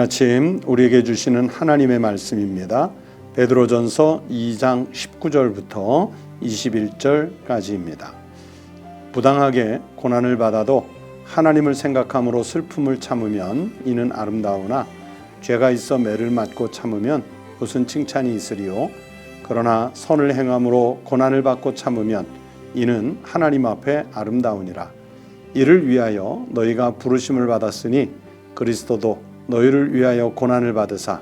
아침 우리에게 주시는 하나님의 말씀입니다. 베드로전서 2장 19절부터 21절까지입니다. 부당하게 고난을 받아도 하나님을 생각함으로 슬픔을 참으면 이는 아름다우나 죄가 있어 매를 맞고 참으면 무슨 칭찬이 있으리요. 그러나 선을 행함으로 고난을 받고 참으면 이는 하나님 앞에 아름다우니라. 이를 위하여 너희가 부르심을 받았으니 그리스도도 너희를 위하여 고난을 받으사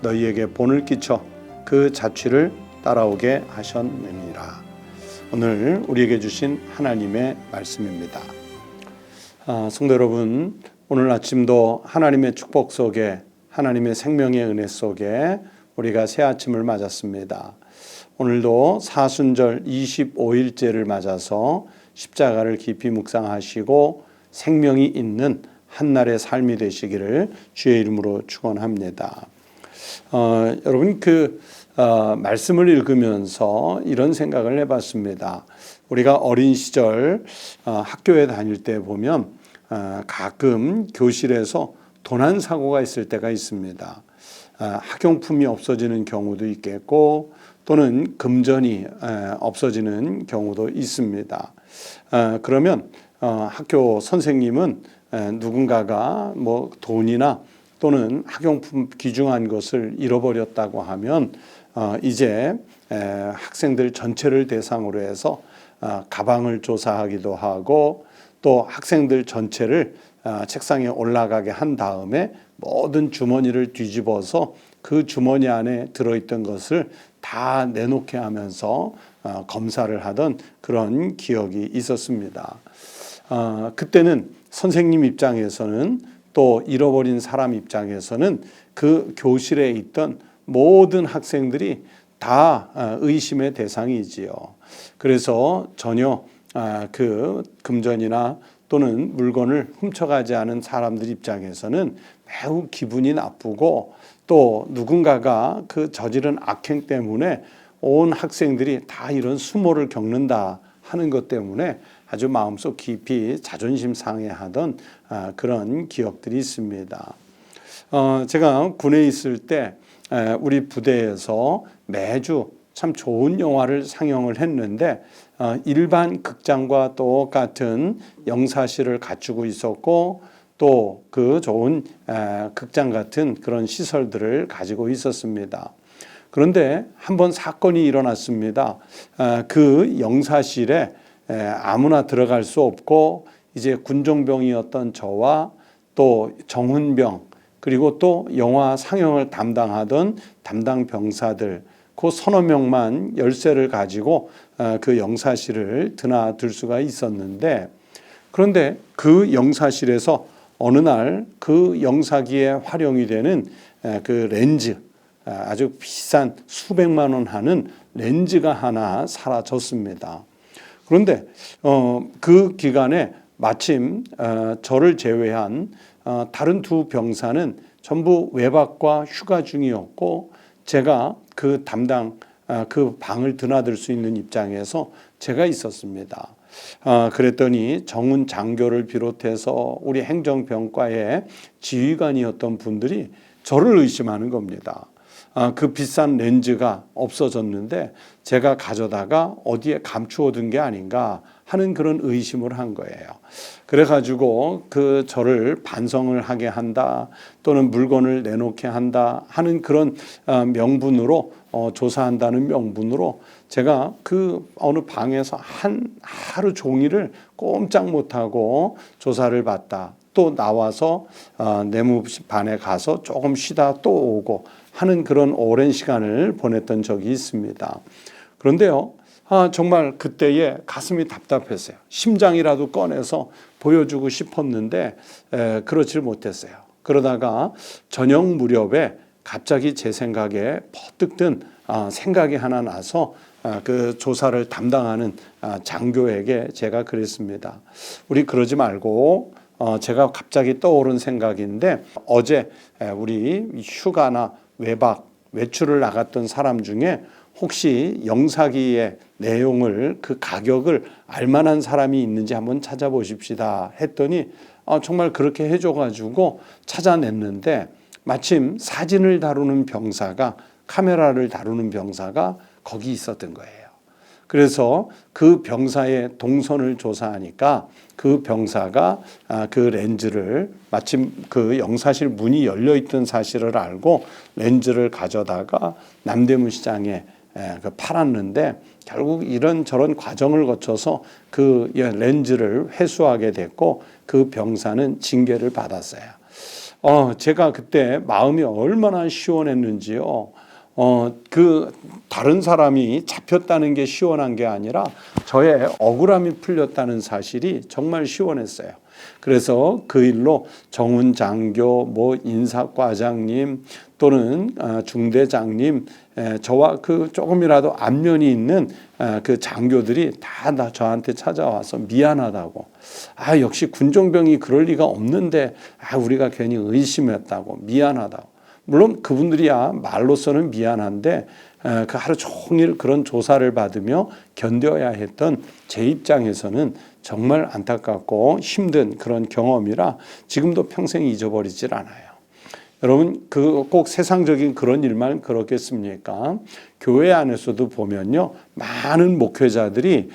너희에게 본을 끼쳐 그 자취를 따라오게 하셨느니라. 오늘 우리에게 주신 하나님의 말씀입니다. 성도 여러분, 오늘 아침도 하나님의 축복 속에, 하나님의 생명의 은혜 속에 우리가 새 아침을 맞았습니다. 오늘도 사순절 25일째를 맞아서 십자가를 깊이 묵상하시고 생명이 있는 한날의 삶이 되시기를 주의 이름으로 축원합니다. 여러분 말씀을 읽으면서 이런 생각을 해봤습니다. 우리가 어린 시절 학교에 다닐 때 보면 가끔 교실에서 도난 사고가 있을 때가 있습니다. 학용품이 없어지는 경우도 있겠고 또는 금전이 없어지는 경우도 있습니다. 그러면 학교 선생님은 누군가가 돈이나 또는 학용품 귀중한 것을 잃어버렸다고 하면 이제 학생들 전체를 대상으로 해서 가방을 조사하기도 하고 또 학생들 전체를 책상에 올라가게 한 다음에 모든 주머니를 뒤집어서 그 주머니 안에 들어있던 것을 다 내놓게 하면서 검사를 하던 그런 기억이 있었습니다. 그때는 선생님 입장에서는 또 잃어버린 사람 입장에서는 그 교실에 있던 모든 학생들이 다 의심의 대상이지요. 그래서 전혀 그 금전이나 또는 물건을 훔쳐가지 않은 사람들 입장에서는 매우 기분이 나쁘고 또 누군가가 그 저지른 악행 때문에 온 학생들이 다 이런 수모를 겪는다 하는 것 때문에 아주 마음속 깊이 자존심 상해하던 그런 기억들이 있습니다. 제가 군에 있을 때 우리 부대에서 매주 참 좋은 영화를 상영을 했는데 일반 극장과 똑같은 영사실을 갖추고 있었고 또 그 좋은 극장 같은 그런 시설들을 가지고 있었습니다. 그런데 한번 사건이 일어났습니다. 그 영사실에 아무나 들어갈 수 없고 이제 군종병이었던 저와 또 정훈병 그리고 또 영화 상영을 담당하던 담당 병사들 그 서너 명만 열쇠를 가지고 그 영사실을 드나들 수가 있었는데 그런데 그 영사실에서 어느 날 그 영사기에 활용이 되는 그 렌즈 아주 비싼 수백만 원 하는 렌즈가 하나 사라졌습니다. 그런데 그 기간에 마침 저를 제외한 다른 두 병사는 전부 외박과 휴가 중이었고 제가 그 담당 그 방을 드나들 수 있는 입장에서 제가 있었습니다. 그랬더니 정훈 장교를 비롯해서 우리 행정병과의 지휘관이었던 분들이 저를 의심하는 겁니다. 그 비싼 렌즈가 없어졌는데 제가 가져다가 어디에 감추어둔 게 아닌가 하는 그런 의심을 한 거예요. 그래가지고 그 저를 반성을 하게 한다 또는 물건을 내놓게 한다 하는 그런 명분으로 조사한다는 명분으로 제가 그 어느 방에서 하루 종일을 꼼짝 못하고 조사를 받다 또 나와서 내무반에 가서 조금 쉬다 또 오고 하는 그런 오랜 시간을 보냈던 적이 있습니다. 그런데요, 정말 그때에 가슴이 답답했어요. 심장이라도 꺼내서 보여주고 싶었는데 그렇지 못했어요. 그러다가 저녁 무렵에 갑자기 제 생각에 퍼뜩 든 생각이 하나 나서 그 조사를 담당하는 장교에게 제가 그랬습니다. 우리 그러지 말고 제가 갑자기 떠오른 생각인데 어제 우리 휴가나 외박, 외출을 나갔던 사람 중에 혹시 영사기의 내용을 그 가격을 알만한 사람이 있는지 한번 찾아보십시다 했더니 정말 그렇게 해줘가지고 찾아냈는데 마침 사진을 다루는 병사가, 카메라를 다루는 병사가 거기 있었던 거예요. 그래서 그 병사의 동선을 조사하니까 그 병사가 그 렌즈를, 마침 그 영사실 문이 열려 있던 사실을 알고 렌즈를 가져다가 남대문 시장에 팔았는데, 결국 이런저런 과정을 거쳐서 그 렌즈를 회수하게 됐고 그 병사는 징계를 받았어요. 제가 그때 마음이 얼마나 시원했는지요. 그 다른 사람이 잡혔다는 게 시원한 게 아니라 저의 억울함이 풀렸다는 사실이 정말 시원했어요. 그래서 그 일로 정훈 장교, 인사과장님 또는 중대장님, 저와 그 조금이라도 안면이 있는 그 장교들이 다 저한테 찾아와서 미안하다고, 역시 군종병이 그럴 리가 없는데 우리가 괜히 의심했다고, 미안하다고. 물론 그분들이야 말로서는 미안한데 그 하루 종일 그런 조사를 받으며 견뎌야 했던 제 입장에서는 정말 안타깝고 힘든 그런 경험이라 지금도 평생 잊어버리질 않아요. 여러분, 꼭 세상적인 그런 일만 그렇겠습니까? 교회 안에서도 보면요, 많은 목회자들이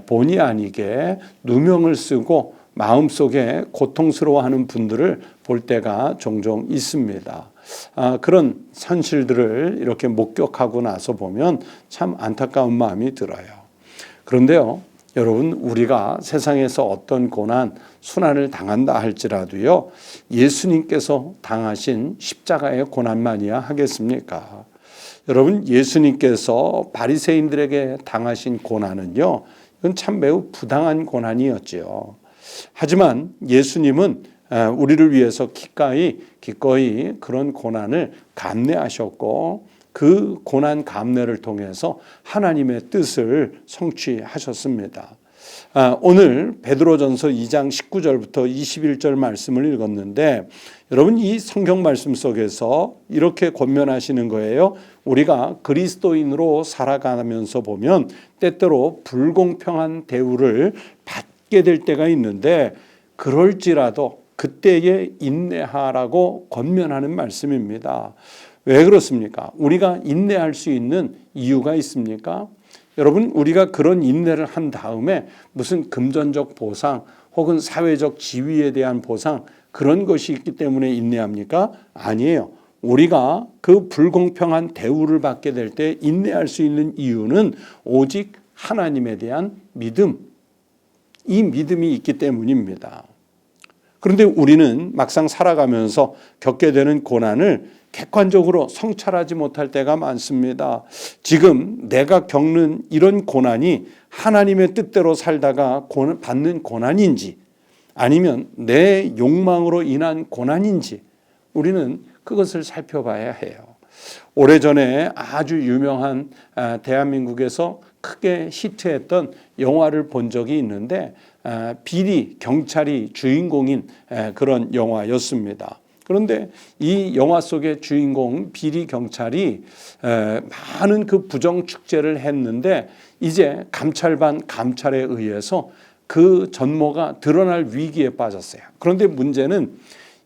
본의 아니게 누명을 쓰고 마음속에 고통스러워하는 분들을 볼 때가 종종 있습니다. 그런 현실들을 이렇게 목격하고 나서 보면 참 안타까운 마음이 들어요. 그런데요, 여러분, 우리가 세상에서 어떤 고난, 순환을 당한다 할지라도요, 예수님께서 당하신 십자가의 고난만이야 하겠습니까? 여러분, 예수님께서 바리새인들에게 당하신 고난은요, 이건 참 매우 부당한 고난이었지요. 하지만 예수님은 우리를 위해서 기꺼이 그런 고난을 감내하셨고 그 고난 감내를 통해서 하나님의 뜻을 성취하셨습니다. 오늘 베드로전서 2장 19절부터 21절 말씀을 읽었는데, 여러분, 이 성경 말씀 속에서 이렇게 권면하시는 거예요. 우리가 그리스도인으로 살아가면서 보면 때때로 불공평한 대우를 받게 될 때가 있는데, 그럴지라도 그때에 인내하라고 권면하는 말씀입니다. 왜 그렇습니까? 우리가 인내할 수 있는 이유가 있습니까? 여러분, 우리가 그런 인내를 한 다음에 무슨 금전적 보상 혹은 사회적 지위에 대한 보상, 그런 것이 있기 때문에 인내합니까? 아니에요. 우리가 그 불공평한 대우를 받게 될 때 인내할 수 있는 이유는 오직 하나님에 대한 믿음, 이 믿음이 있기 때문입니다. 그런데 우리는 막상 살아가면서 겪게 되는 고난을 객관적으로 성찰하지 못할 때가 많습니다. 지금 내가 겪는 이런 고난이 하나님의 뜻대로 살다가 받는 고난인지, 아니면 내 욕망으로 인한 고난인지 우리는 그것을 살펴봐야 해요. 오래전에 아주 유명한 대한민국에서 크게 히트했던 영화를 본 적이 있는데, 비리 경찰이 주인공인 그런 영화였습니다. 그런데 이 영화 속의 주인공 비리 경찰이 많은 그 부정 축제를 했는데, 이제 감찰반 감찰에 의해서 그 전모가 드러날 위기에 빠졌어요. 그런데 문제는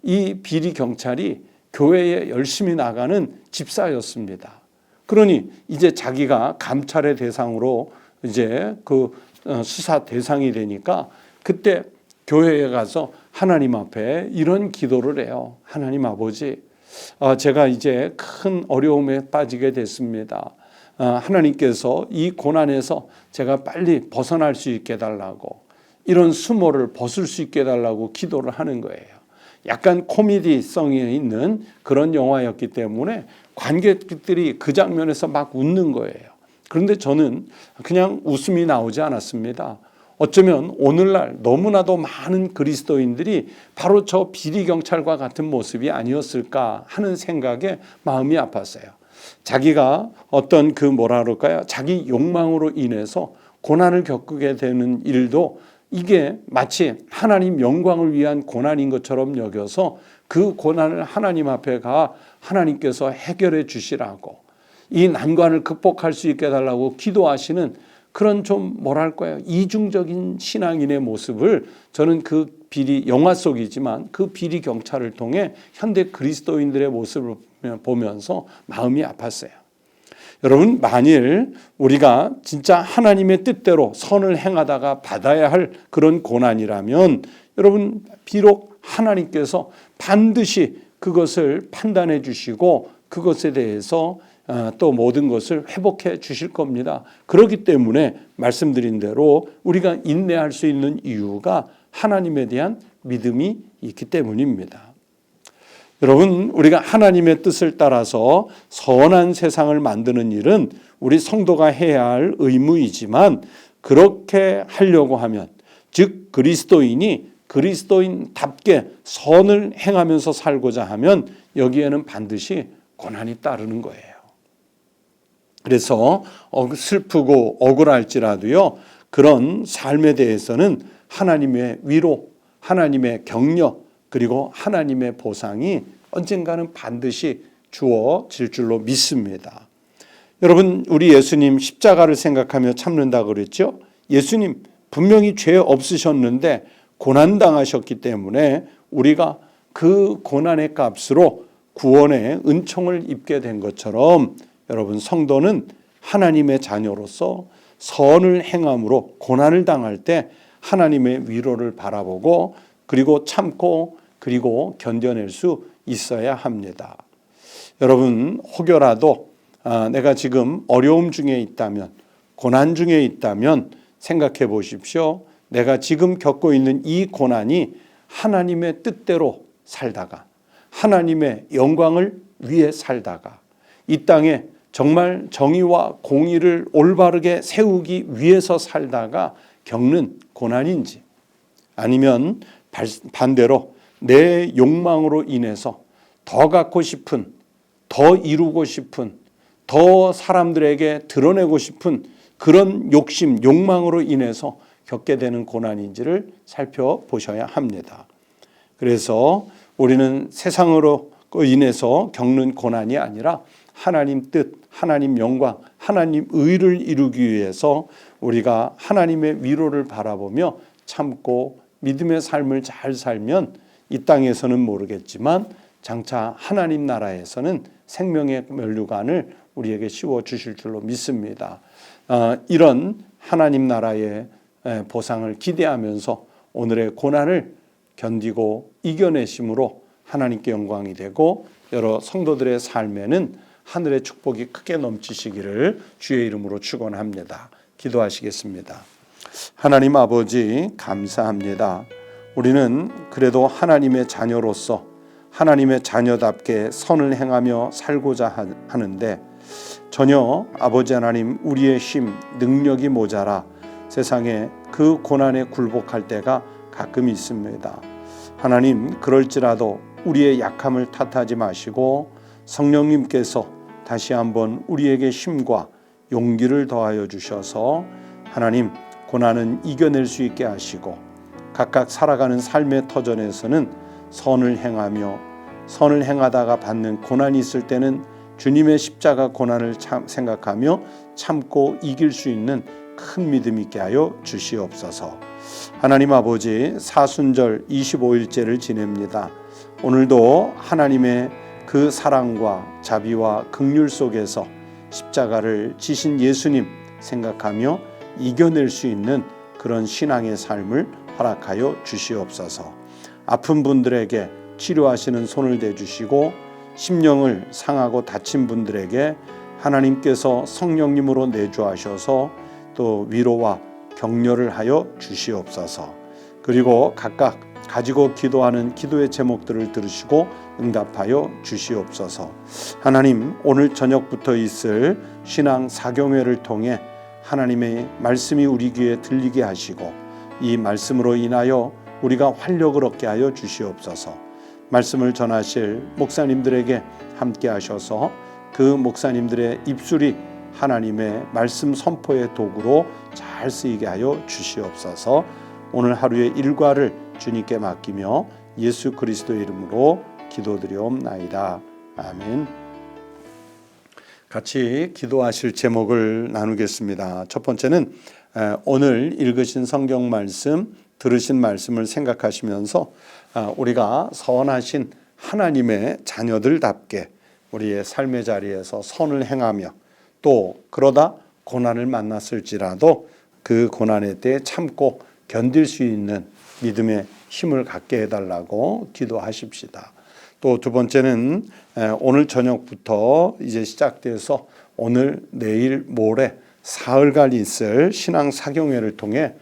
이 비리 경찰이 교회에 열심히 나가는 집사였습니다. 그러니 이제 자기가 감찰의 대상으로 이제 그 수사 대상이 되니까 그때 교회에 가서 하나님 앞에 이런 기도를 해요. 하나님 아버지, 제가 이제 큰 어려움에 빠지게 됐습니다. 하나님께서 이 고난에서 제가 빨리 벗어날 수 있게 해달라고, 이런 수모를 벗을 수 있게 해달라고 기도를 하는 거예요. 약간 코미디성이 있는 그런 영화였기 때문에 관객들이 그 장면에서 막 웃는 거예요. 그런데 저는 그냥 웃음이 나오지 않았습니다. 어쩌면 오늘날 너무나도 많은 그리스도인들이 바로 저 비리경찰과 같은 모습이 아니었을까 하는 생각에 마음이 아팠어요. 자기가 어떤 자기 욕망으로 인해서 고난을 겪게 되는 일도 이게 마치 하나님 영광을 위한 고난인 것처럼 여겨서 그 고난을 하나님 앞에 가 하나님께서 해결해 주시라고, 이 난관을 극복할 수 있게 해달라고 기도하시는 그런 좀 뭐랄까요, 이중적인 신앙인의 모습을 저는 그 비리, 영화 속이지만 그 비리 경찰을 통해 현대 그리스도인들의 모습을 보면서 마음이 아팠어요. 여러분, 만일 우리가 진짜 하나님의 뜻대로 선을 행하다가 받아야 할 그런 고난이라면 여러분, 비록 하나님께서 반드시 그것을 판단해 주시고 그것에 대해서 또 모든 것을 회복해 주실 겁니다. 그렇기 때문에 말씀드린 대로 우리가 인내할 수 있는 이유가 하나님에 대한 믿음이 있기 때문입니다. 여러분, 우리가 하나님의 뜻을 따라서 선한 세상을 만드는 일은 우리 성도가 해야 할 의무이지만, 그렇게 하려고 하면, 즉 그리스도인이 그리스도인답게 선을 행하면서 살고자 하면 여기에는 반드시 고난이 따르는 거예요. 그래서 슬프고 억울할지라도요, 그런 삶에 대해서는 하나님의 위로, 하나님의 격려, 그리고 하나님의 보상이 언젠가는 반드시 주어질 줄로 믿습니다. 여러분, 우리 예수님 십자가를 생각하며 참는다고 그랬죠? 예수님 분명히 죄 없으셨는데 고난당하셨기 때문에 우리가 그 고난의 값으로 구원의 은총을 입게 된 것처럼, 여러분, 성도는 하나님의 자녀로서 선을 행함으로 고난을 당할 때 하나님의 위로를 바라보고 그리고 참고 그리고 견뎌낼 수 있어야 합니다. 여러분, 혹여라도 내가 지금 어려움 중에 있다면, 고난 중에 있다면 생각해 보십시오. 내가 지금 겪고 있는 이 고난이 하나님의 뜻대로 살다가, 하나님의 영광을 위해 살다가, 이 땅에 정말 정의와 공의를 올바르게 세우기 위해서 살다가 겪는 고난인지, 아니면 반대로 내 욕망으로 인해서 더 갖고 싶은, 더 이루고 싶은, 더 사람들에게 드러내고 싶은 그런 욕심, 욕망으로 인해서 겪게 되는 고난인지를 살펴보셔야 합니다. 그래서 우리는 세상으로 인해서 겪는 고난이 아니라 하나님 뜻, 하나님 영광, 하나님 의를 이루기 위해서 우리가 하나님의 위로를 바라보며 참고 믿음의 삶을 잘 살면 이 땅에서는 모르겠지만 장차 하나님 나라에서는 생명의 면류관을 우리에게 씌워 주실 줄로 믿습니다. 이런 하나님 나라의 보상을 기대하면서 오늘의 고난을 견디고 이겨내심으로 하나님께 영광이 되고 여러 성도들의 삶에는 하늘의 축복이 크게 넘치시기를 주의 이름으로 축원합니다. 기도하시겠습니다. 하나님 아버지, 감사합니다. 우리는 그래도 하나님의 자녀로서 하나님의 자녀답게 선을 행하며 살고자 하는데 전혀 아버지 하나님, 우리의 힘, 능력이 모자라 세상에 그 고난에 굴복할 때가 가끔 있습니다. 하나님, 그럴지라도 우리의 약함을 탓하지 마시고 성령님께서 다시 한번 우리에게 힘과 용기를 더하여 주셔서 하나님, 고난은 이겨낼 수 있게 하시고 각각 살아가는 삶의 터전에서는 선을 행하며, 선을 행하다가 받는 고난이 있을 때는 주님의 십자가 고난을 생각하며 참고 이길 수 있는 큰 믿음 있게 하여 주시옵소서. 하나님 아버지, 사순절 25일째를 지냅니다. 오늘도 하나님의 그 사랑과 자비와 긍휼 속에서 십자가를 지신 예수님 생각하며 이겨낼 수 있는 그런 신앙의 삶을 허락하여 주시옵소서. 아픈 분들에게 치료하시는 손을 대주시고 심령을 상하고 다친 분들에게 하나님께서 성령님으로 내주하셔서 또 위로와 격려를 하여 주시옵소서. 그리고 각각 가지고 기도하는 기도의 제목들을 들으시고 응답하여 주시옵소서. 하나님, 오늘 저녁부터 있을 신앙 사경회를 통해 하나님의 말씀이 우리 귀에 들리게 하시고 이 말씀으로 인하여 우리가 활력을 얻게 하여 주시옵소서. 말씀을 전하실 목사님들에게 함께 하셔서 그 목사님들의 입술이 하나님의 말씀 선포의 도구로 잘 쓰이게 하여 주시옵소서. 오늘 하루의 일과를 주님께 맡기며 예수 그리스도의 이름으로 기도드리옵나이다. 아멘. 같이 기도하실 제목을 나누겠습니다. 첫 번째는 오늘 읽으신 성경 말씀, 들으신 말씀을 생각하시면서 우리가 선하신 하나님의 자녀들답게 우리의 삶의 자리에서 선을 행하며 또 그러다 고난을 만났을지라도 그 고난의 때에 참고 견딜 수 있는 믿음의 힘을 갖게 해달라고 기도하십시다. 또 두 번째는 오늘 저녁부터 이제 시작돼서 오늘, 내일, 모레 사흘간 있을 신앙 사경회를 통해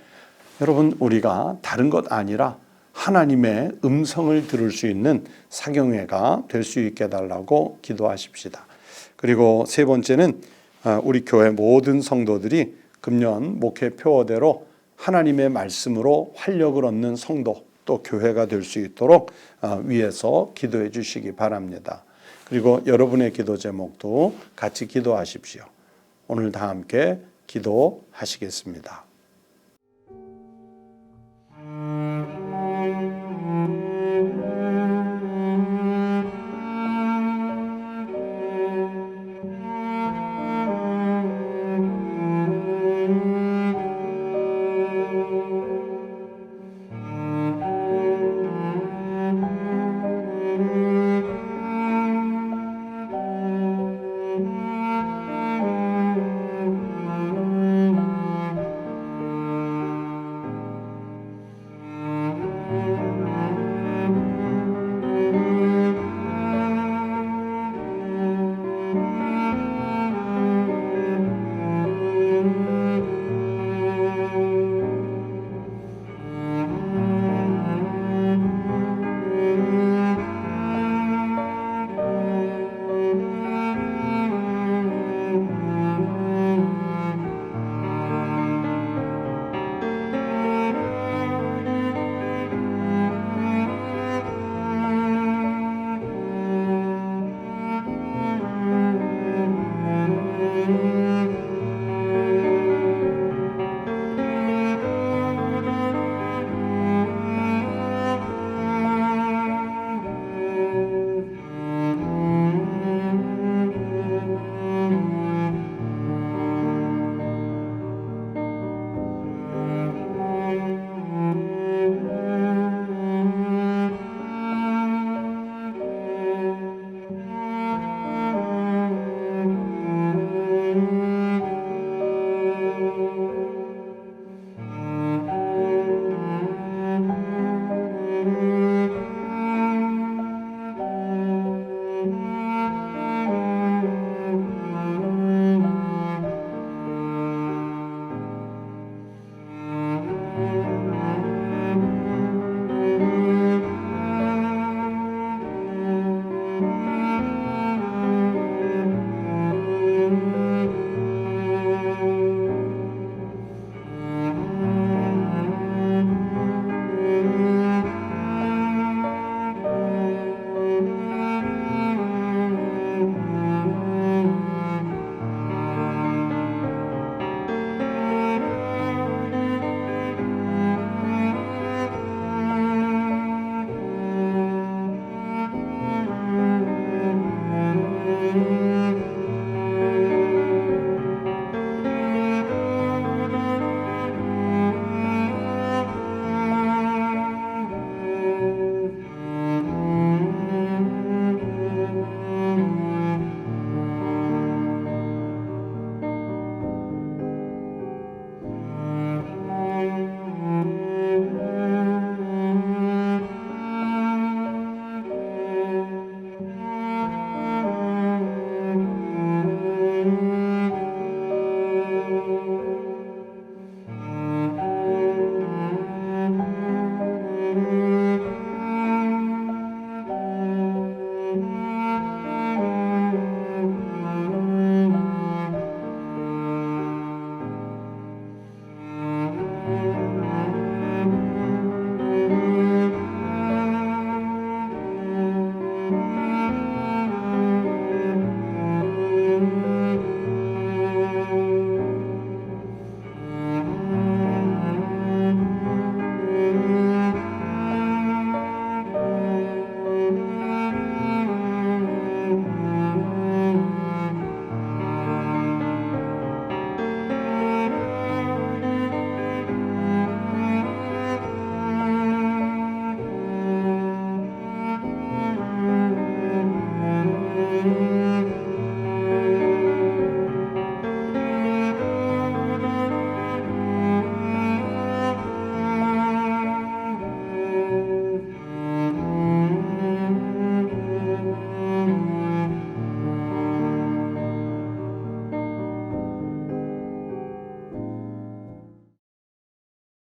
여러분 우리가 다른 것 아니라 하나님의 음성을 들을 수 있는 사경회가 될 수 있게 해달라고 기도하십시다. 그리고 세 번째는 우리 교회 모든 성도들이 금년 목회 표어대로 하나님의 말씀으로 활력을 얻는 성도 또 교회가 될 수 있도록 위에서 기도해 주시기 바랍니다. 그리고 여러분의 기도 제목도 같이 기도하십시오. 오늘 다 함께 기도하시겠습니다.